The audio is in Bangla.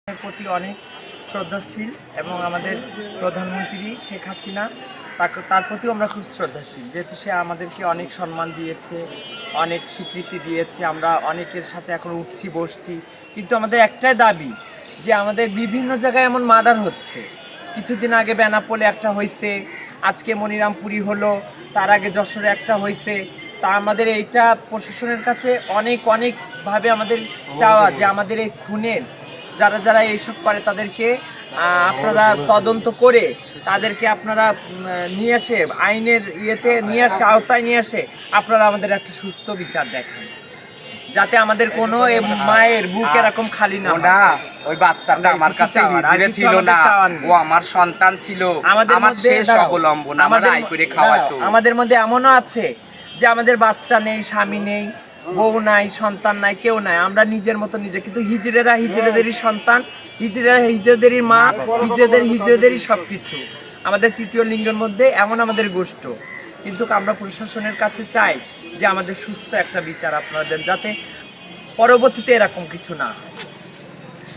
এর প্রতি অনেক শ্রদ্ধাশীল এবং আমাদের প্রধানমন্ত্রী শেখ হাসিনা তার প্রতিও আমরা খুব শ্রদ্ধাশীল, যেহেতু সে আমাদেরকে অনেক সম্মান দিয়েছে, অনেক স্বীকৃতি দিয়েছে। আমরা অনেকের সাথে এখন উঠছি বসছি, কিন্তু আমাদের একটাই দাবি যে আমাদের বিভিন্ন জায়গায় এমন মার্ডার হচ্ছে। কিছুদিন আগে বেনাপোলে একটা হয়েছে, আজকে মনিরামপুরি হলো, তার আগে যশোরে একটা হয়েছে। তা আমাদের এইটা প্রশাসনের কাছে অনেকভাবে আমাদের চাওয়া যে আমাদের এই খুনের যারা যারা এইসব করে তাদেরকে আপনারা তদন্ত করে তাদেরকে আপনারা নিয়ে আসে আইনের নিয়ে আসে, আওতায় নিয়ে আসে আপনারা আমাদের একটা সুস্থ বিচার দেখান, যাতে আমাদের কোনো মায়ের বুক এরকম খালি না হয়। ওই বাচ্চাটা আমার কাছে হিজড়ে ছিল না, ও আমার সন্তান ছিল, আমার শেষ অবলম্বন, আমার আয় করে খাওয়াতো। আমাদের মধ্যে এমনও আছে যে আমাদের বাচ্চা নেই, স্বামী নেই, বউ নাই, সন্তান নাই, কেউ নাই, আমরা নিজের মতো নিজে, কিন্তু হিজড়েরা হিজড়েদেরই সন্তান, হিজড়েরা হিজড়েদেরই মা, হিজড়েদেরই সব কিছু। আমাদের তৃতীয় লিঙ্গের মধ্যে এমন আমাদের গোষ্ঠ, কিন্তু আমরা প্রশাসনের কাছে চাই যে আমাদের সুস্থ একটা বিচার আপনারা দেন, যাতে পরবর্তীতে এরকম কিছু না হয়।